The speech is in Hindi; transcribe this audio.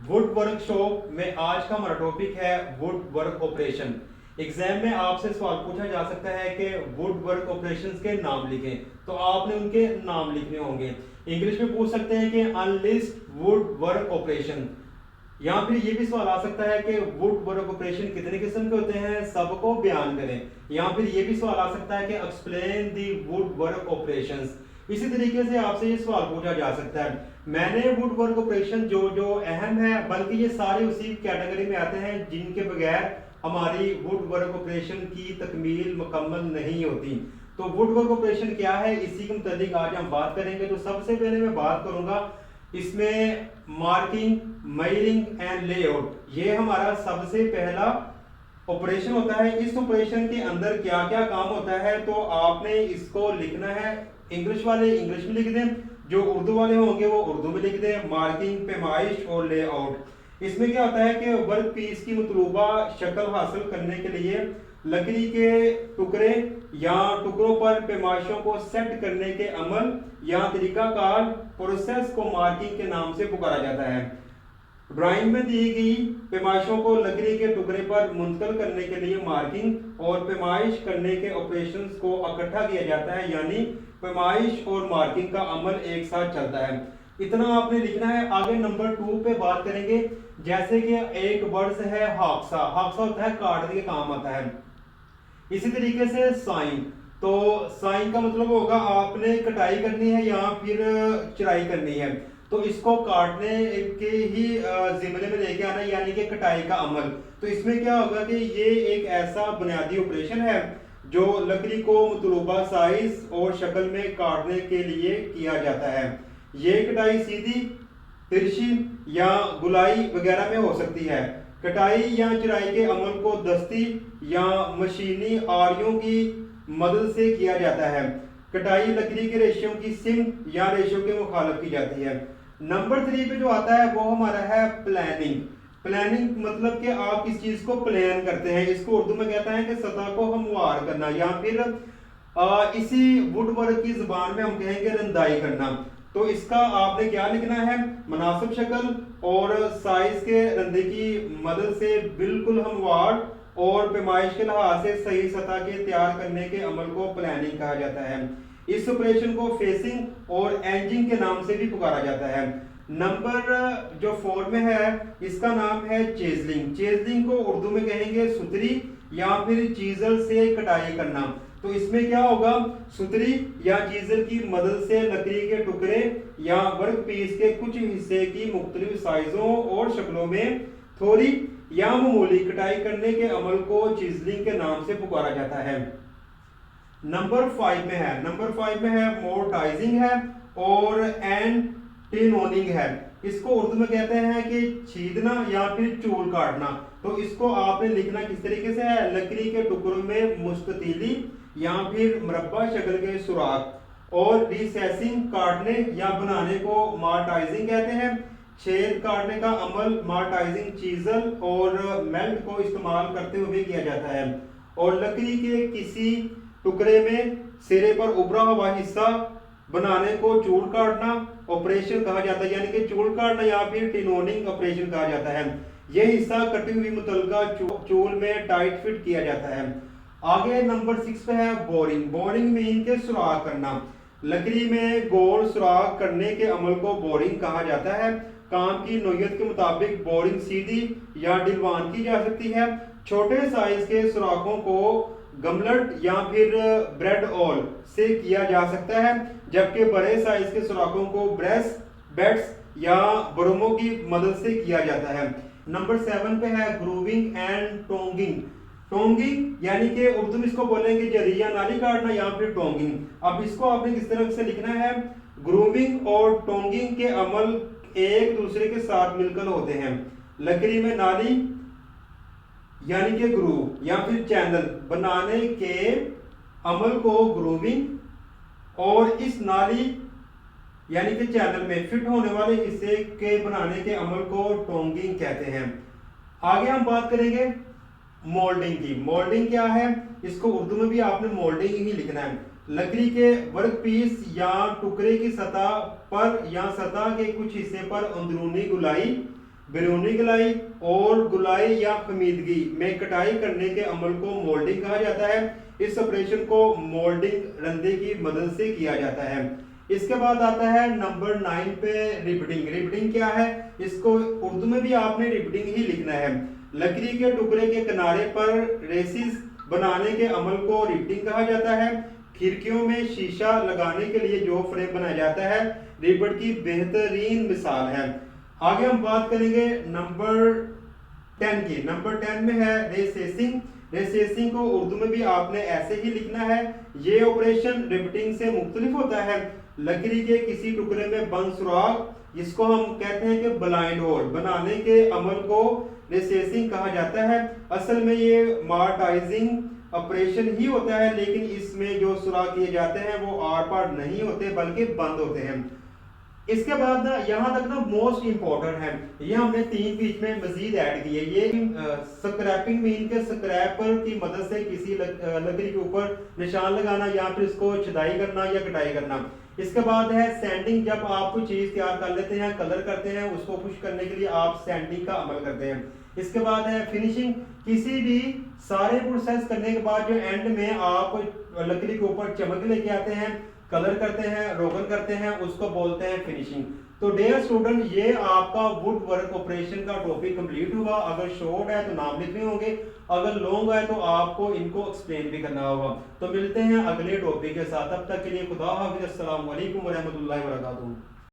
वुड वर्कशॉप में आज का हमारा टॉपिक है वुड वर्क ऑपरेशन। एग्जाम में आपसे सवाल पूछा जा सकता है कि वुड वर्क ऑपरेशंस के नाम लिखें, तो आपने उनके नाम लिखने होंगे। इंग्लिश में पूछ सकते हैं कि अनलिस्ट वुड वर्क ऑपरेशन, या फिर ये भी सवाल आ सकता है कि वुड वर्क ऑपरेशन कितने किस्म के होते हैं, सबको बयान करें। या फिर ये भी सवाल आ सकता है कि explain the wood work operations. इसी तरीके से आपसे ये सवाल पूछा जा सकता है। मैंने वुड वर्क ऑपरेशन जो जो अहम है, बल्कि ये सारे उसी कैटेगरी में आते हैं जिनके बगैर हमारी वुड वर्क ऑपरेशन की तकमील मुकम्मल नहीं होती। तो वुड वर्क ऑपरेशन क्या है, इसी के मुताबिक आज हम बात करेंगे। तो सबसे पहले मैं बात करूंगा इसमें मार्किंग, मेजरिंग एंड लेआउट, ये हमारा सबसे पहला ऑपरेशन होता है। इस ऑपरेशन के अंदर क्या क्या काम होता है, तो आपने इसको लिखना है। इंग्लिश वाले इंग्लिश में लिख दें, जो उर्दू वाले होंगे वो उर्दू में लिख दें। मार्किंग, पैमाइश और लेआउट। इसमें क्या होता है कि वर्क पीस की मतलूबा शक्ल हासिल करने के लिए लकड़ी के टुकड़े या टुकड़ों पर पैमाइशों को सेट करने के अमल या तरीकाकार प्रोसेस को मार्किंग के नाम से पुकारा जाता है। ड्राइंग में दी गई पैमाइशों को लकड़ी के टुकड़े पर मुंतकिल करने के लिए मार्किंग और पैमाइश करने के ऑपरेशंस को इकट्ठा किया जाता है, यानी पैमाइश और मार्किंग का अमल एक साथ चलता है। इतना आपने लिखना है। आगे नंबर 2 पे बात करेंगे। जैसे कि एक वर्ड है हाक्सा। हाक्सा होता है काटने के काम आता है। इसी तरीके से साइन, तो साइन का मतलब होगा आपने कटाई करनी है या फिर चराई करनी है, तो इसको काटने के ही जिम्मे में लेके आना, यानी कि कटाई का अमल। तो इसमें क्या होगा कि ये एक ऐसा बुनियादी ऑपरेशन है जो लकड़ी को मतलूबा साइज और शक्ल में काटने के लिए किया जाता है। ये कटाई सीधी, तिरछी या गुलाई वगैरह में हो सकती है। कटाई या चराई के अमल को दस्ती या मशीनी आरियों की मदद से किया जाता है। कटाई लकड़ी के रेशों की सिम या रेशों के मुखालिफ की जाती है। नंबर 3 पे जो आता है वो हमारा है प्लानिंग। प्लानिंग मतलब कि आप किस चीज को प्लान करते हैं। इसको उर्दू में कहता है कि सतह को हमवार करना, या फिर इसी वुड वर्क की जुबान में हम कहेंगे रंदाई करना। तो इसका आपने क्या लिखना है, मुनासिब शक्ल और साइज के रंदे की मदद से बिल्कुल हमवार और पैमाइश के लिहाज से सही सतह के तैयार करने के अमल को प्लानिंग कहा जाता है। इस ऑपरेशन को फेसिंग और एंजिंग के नाम से भी पुकारा जाता है। नंबर जो 4 में है इसका नाम है चेजलिंग। चेजलिंग को उर्दू में कहेंगे सुतरी या फिर चीजल से कटाई करना। तो इसमें क्या होगा, सुतरी या चीजल की मदद से लकड़ी के टुकड़े या वर्क पीस के कुछ हिस्से की मुख्तलिफ साइजों और शक्लों में थोड़ी या मामूली कटाई करने के अमल को चीजलिंग के नाम से पुकारा जाता है। नंबर 5 में है, नंबर 5 में है मोर्टाइजिंग है और एंटीनोनिंग है। इसको उर्दू में कहते हैं कि छीदना या फिर चूल काटना। तो इसको आपने लिखना किस तरीके से है, लकड़ी के टुकड़ों में मुस्ततीली या फिर मुरब्बा शक्ल के सुराख। और रिसेसिंग काटने या बनाने को मार्टाइजिंग कहते हैं। छेद काटने का अमल मार्टाइजिंग चीजल और मेल्ट को इस्तेमाल करते हुए किया जाता है। और लकड़ी के किसी टुकड़े में सिरे पर उभरा हुआ हिस्सा बनाने को चूल काटना ऑपरेशन कहा जाता है, यानी कि चूल काटना या फिर टिनोनिंग ऑपरेशन कहा जाता है। यह हिस्सा कटी हुई मुतलका चूल में टाइट फिट किया जाता है। आगे नंबर 6 पे है बोरिंग। बोरिंग मीन के सुराख करना। लकड़ी में गोल सुराख करने के अमल को बोरिंग कहा जाता है। काम की नोयत के मुताबिक बोरिंग सीधी या डिलवान की जा सकती है। छोटे साइज के सुराखों को गमलट या फिर ब्रेड ऑल से किया जा सकता है, जबकि बड़े साइज के सुराखों को ब्रेस बेट्स या बरोमों की मदद से किया जाता है। नंबर 7 पे है ग्रूविंग एंड टोंगिंग। टोंगिंग यानी कि उर्दू में इसको बोलेंगे जरिया नाली काटना या फिर टोंगिंग। अब इसको आपने किस तरह से लिखना है, ग्रूविंग और टोंगिंग के अमल एक दूसरे के साथ मिलकर होते हैं। लकड़ी में नाली यानी कि ग्रूव या फिर चैनल बनाने के अमल को ग्रूविंग और इस नाली यानी कि चैनल में फिट होने वाले हिस्से के बनाने के अमल को टोंगिंग कहते हैं। आगे हम बात करेंगे मोल्डिंग की। मोल्डिंग क्या है, इसको उर्दू में भी आपने मोल्डिंग ही लिखना है। लकड़ी के वर्क पीस या टुकड़े की सतह पर या सतह के कुछ हिस्से पर अंदरूनी गुलाई बैरूनी गलाई और गुलाई या खमीदगी में कटाई करने के अमल को मोल्डिंग कहा जाता है। इस ऑपरेशन को मोल्डिंग रंधे की मदद से किया जाता है। इसके बाद आता है नंबर 9 पे रिबडिंग। रिबडिंग क्या है? इसको उर्दू में भी आपने रिबडिंग ही लिखना है। लकड़ी के टुकड़े के किनारे पर रेसिस बनाने के अमल को रिबडिंग कहा जाता है। खिड़कियों में शीशा लगाने के लिए जो फ्रेम बनाया जाता है, रिबड की बेहतरीन मिसाल है। आगे हम बात करेंगे नंबर 10 की। नंबर 10 में है रेसेसिंग। रेसेसिंग को उर्दू में भी आपने ऐसे ही लिखना है। ये ऑपरेशन रिबटिंग से मुख्तलिफ होता है। लकड़ी के किसी टुकड़े में बंद सुराख, जिसको हम कहते हैं कि ब्लाइंड होल, बनाने के अमल को रेसेसिंग कहा जाता है। असल में ये मार्टाइजिंग ऑपरेशन ही होता है, लेकिन इसमें जो सुराख किए जाते हैं वो आर पार नहीं होते बल्कि बंद होते हैं। इसके बाद ना यहाँ तक ना मोस्ट इंपॉर्टेंट है, ये हमने 3 बीच में मजीद ऐड किए। ये स्क्रैपिंग मीन के स्क्रैपर की मदद से किसी लकड़ी के ऊपर निशान लगाना या फिर इसको छदाई करना या कटाई करना। इसके बाद है सैंडिंग। जब आप कोई चीज तैयार कर लेते हैं, कलर करते हैं, उसको खुश करने के लिए आप सैंडिंग का अमल करते हैं। इसके बाद है फिनिशिंग। किसी भी सारे प्रोसेस करने के बाद जो एंड में आप लकड़ी के ऊपर चमक लेके आते हैं, कलर करते हैं, रोगन करते हैं, उसको बोलते हैं फिनिशिंग। तो डियर स्टूडेंट, ये आपका वुड वर्क ऑपरेशन का टॉपिक कंप्लीट हुआ। अगर शॉर्ट है तो नाम लिखने होंगे, अगर लॉन्ग है तो आपको इनको एक्सप्लेन भी करना होगा। तो मिलते हैं अगले टॉपिक के साथ, तब तक के लिए खुदा हाफिज़। अस्सलाम वालेकुम व रहमतुल्लाहि व बरकातुहू।